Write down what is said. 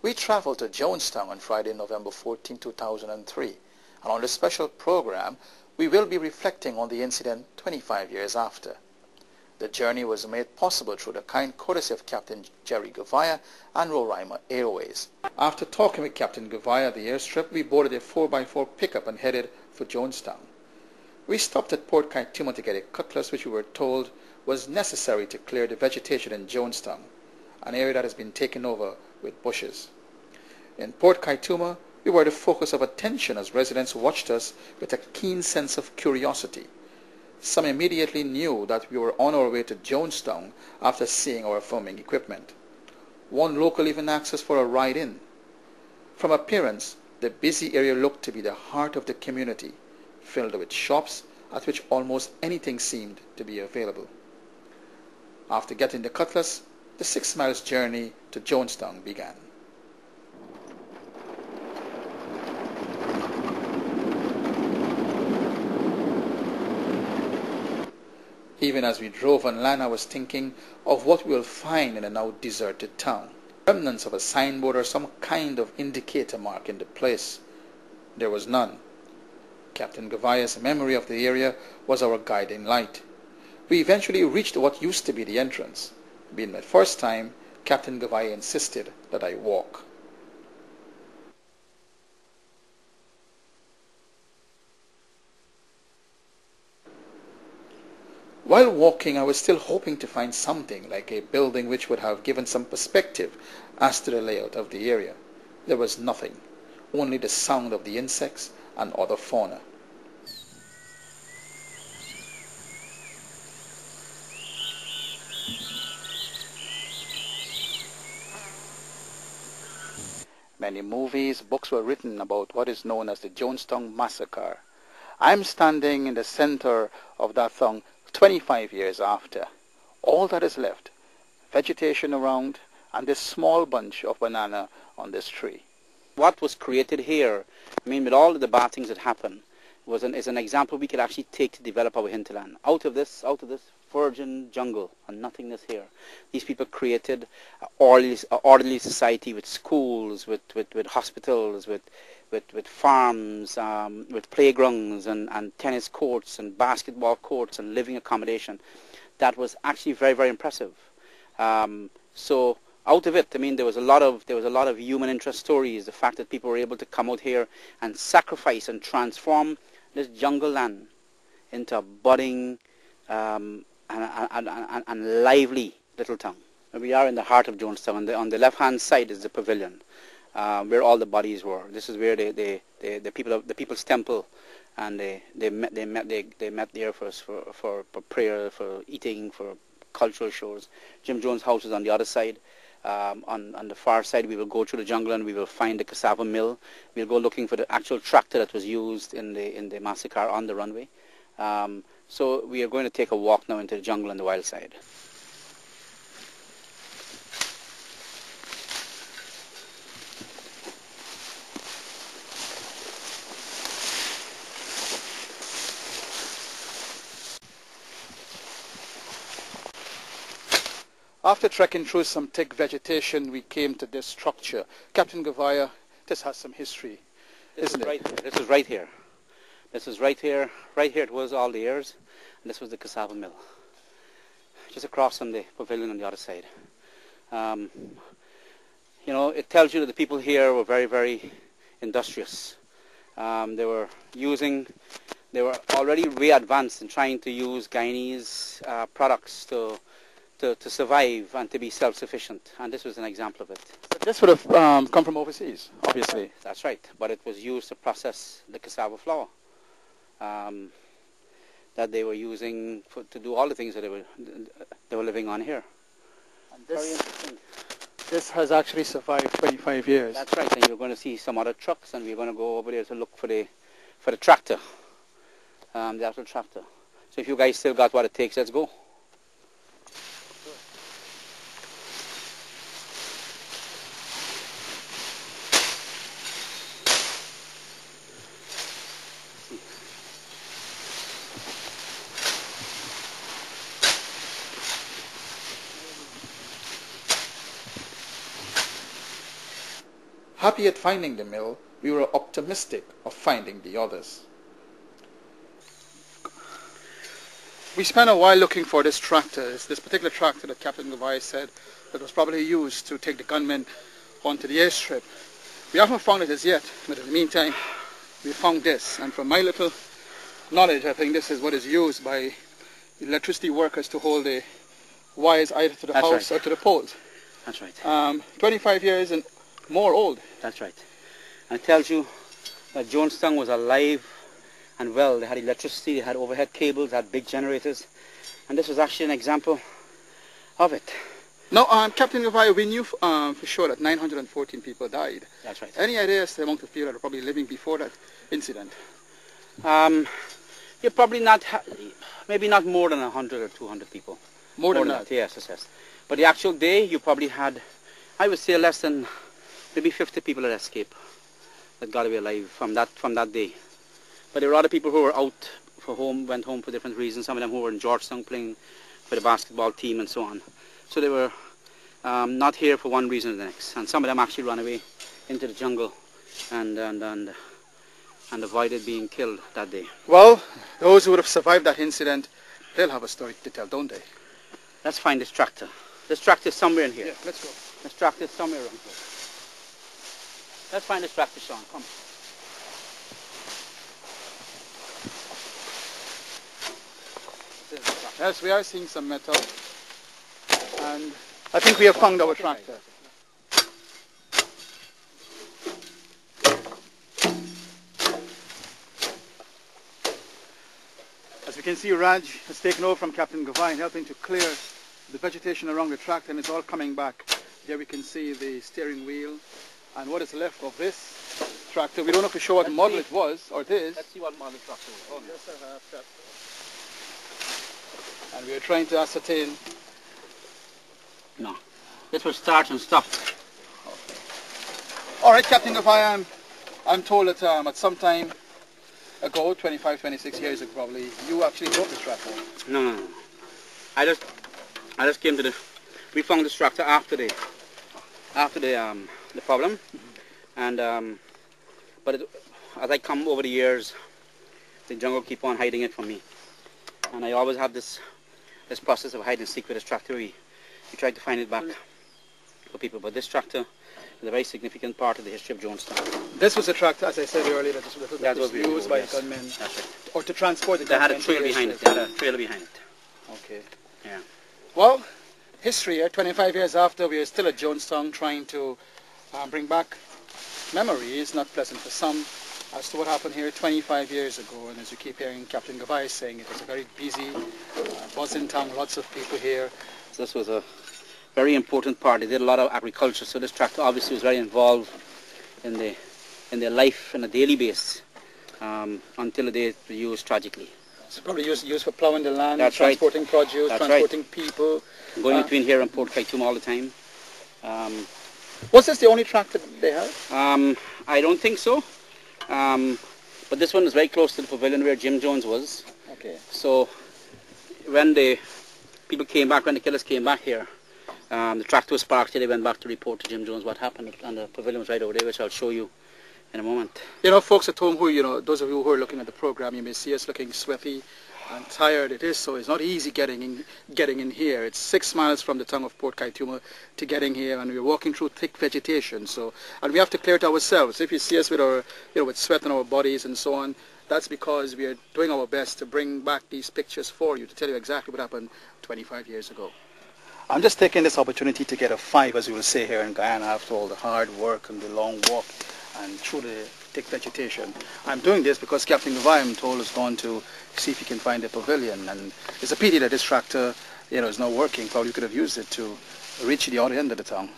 We traveled to Jonestown on Friday, November 14, 2003, and on this special program, we will be reflecting on the incident 25 years after. The journey was made possible through the kind courtesy of Captain Jerry Gavaya and Roraima Airways. After talking with Captain Gavaya at the airstrip, we boarded a 4x4 pickup and headed for Jonestown. We stopped at Port Kaituma to get a cutlass which we were told was necessary to clear the vegetation in Jonestown, an area that has been taken over with bushes. In Port Kaituma, we were the focus of attention as residents watched us with a keen sense of curiosity. Some immediately knew that we were on our way to Jonestown after seeing our filming equipment. One local even asked us for a ride in. From appearance, the busy area looked to be the heart of the community, filled with shops at which almost anything seemed to be available. After getting the cutlass, the 6 miles journey to Jonestown began. Even as we drove on land, I was thinking of what we will find in a now deserted town. Remnants of a signboard or some kind of indicator mark in the place. There was none. Captain Gavaya's memory of the area was our guiding light. We eventually reached what used to be the entrance. Being my first time, Captain Gavaya insisted that I walk. While walking, I was still hoping to find something like a building which would have given some perspective as to the layout of the area. There was nothing, only the sound of the insects and other fauna. Many movies, books were written about what is known as the Jonestown Massacre. I'm standing in the center of that song 25 years after. All that is left, vegetation around and this small bunch of banana on this tree. What was created here, I mean with all of the bad things that happened, is an example we could actually take to develop our hinterland. Out of this virgin jungle and nothingness here, these people created an orderly society with schools, with hospitals, with farms, with playgrounds and tennis courts and basketball courts and living accommodation. That was actually very, very impressive. So out of it, I mean, there was a lot of human interest stories. The fact that people were able to come out here and sacrifice and transform this jungle land into a budding and lively little town. We are in the heart of Jonestown. On the left-hand side is the pavilion, where all the bodies were. This is where the people's temple, and they met there for prayer, for eating, for cultural shows. Jim Jones' house is on the other side. On the far side, we will go through the jungle and we will find the Cassava Mill. We'll go looking for the actual tractor that was used in the massacre on the runway. So we are going to take a walk now into the jungle on the wild side. After trekking through some thick vegetation, we came to this structure. Captain Gavaya, this has some history, isn't it? This is right here. This is right here. Right here it was all the years, and this was the Cassava Mill. Just across from the pavilion on the other side. You know, it tells you that the people here were very, very industrious. They were already way advanced in trying to use Guyanese products to survive and to be self-sufficient, and this was an example of it. But this would have come from overseas, obviously. That's right, but it was used to process the cassava flour that they were using to do all the things that they were living on here. And this has actually survived 25 years. That's right, and you're going to see some other trucks, and we're going to go over there to look for the tractor, the actual tractor. So if you guys still got what it takes, let's go. Happy at finding the mill, we were optimistic of finding the others. We spent a while looking for this tractor. It's this particular tractor that Captain Gavai said that was probably used to take the gunmen onto the airstrip. We haven't found it as yet, but in the meantime, we found this. And from my little knowledge, I think this is what is used by electricity workers to hold the wires either to the house or to the poles. That's right. 25 years and more old. That's right. And it tells you that Jonestown was alive and well. They had electricity, they had overhead cables, they had big generators. And this was actually an example of it. Now, Captain Gavai, we knew for sure that 914 people died. That's right. Any ideas the amount of people that are probably living before that incident? You're probably not, maybe not more than 100 or 200 people. More than that? Yes. But the actual day, you probably had, I would say, less than maybe 50 people that escaped, that got away alive from that day. But there were other people who were out for home, went home for different reasons. Some of them who were in Georgetown playing for the basketball team and so on. So they were not here for one reason or the next. And some of them actually ran away into the jungle and avoided being killed that day. Well, those who would have survived that incident, they'll have a story to tell, don't they? Let's find this tractor. This tractor is somewhere in here. Yeah, let's go. This tractor is somewhere around here. Let's find this tractor, Sean. Come. Yes, we are seeing some metal. And I think we have found our tractor. As we can see, Raj has taken over from Captain Gavai and helping to clear the vegetation around the tractor, and it's all coming back. There we can see the steering wheel and what is left of this tractor. We don't know for sure what model it was, or it is. Let's see what model tractor it was. Yes, and we are trying to ascertain. No, this was start and stop. Okay. All right, Captain Gavai, I'm told that at some time ago, 25, 26 years ago probably, you actually drove this tractor. No. I just came to the. We found this tractor after the problem, and but as I come over the years, the jungle keep on hiding it from me, and I always have this process of hide and seek with this tractor. We tried to find it back for people, but this tractor is a very significant part of the history of Jonestown. This was a tractor, as I said earlier, that was used by the gunmen, or to transport the gunmen. They had a trailer behind it. They had a trailer behind it. Okay. Yeah. Well, history, 25 years after, we are still at Jonestown trying to bring back memories, not pleasant for some, as to what happened here 25 years ago. And as you keep hearing Captain Gavai saying, it was a very busy, buzzing town, lots of people here. So this was a very important part. They did a lot of agriculture, so this tractor obviously was very involved in their life on a daily basis until the day it was used tragically. So probably used for plowing the land, That's transporting right. produce, That's transporting right. people. Going between here and Port Kaituma all the time. Was this the only tractor they had? I don't think so. But this one is very close to the pavilion where Jim Jones was. Okay. So when the killers came back here, the tractor was parked here. They went back to report to Jim Jones what happened, and the pavilion was right over there, which I'll show you in a moment. You know, folks at home those of you who are looking at the program, you may see us looking sweaty and tired. It is so. It's not easy getting in here. It's 6 miles from the town of Port Kaituma to getting here, and we're walking through thick vegetation. So, and we have to clear it ourselves. If you see us with our, with sweat on our bodies and so on, that's because we are doing our best to bring back these pictures for you, to tell you exactly what happened 25 years ago. I'm just taking this opportunity to get a 5, as we will say here in Guyana, after all the hard work and the long walk and through the thick vegetation. I'm doing this because Captain Gavai, I'm told, has gone to see if he can find a pavilion, and it's a pity that this tractor, is not working. Probably could have used it to reach the other end of the town.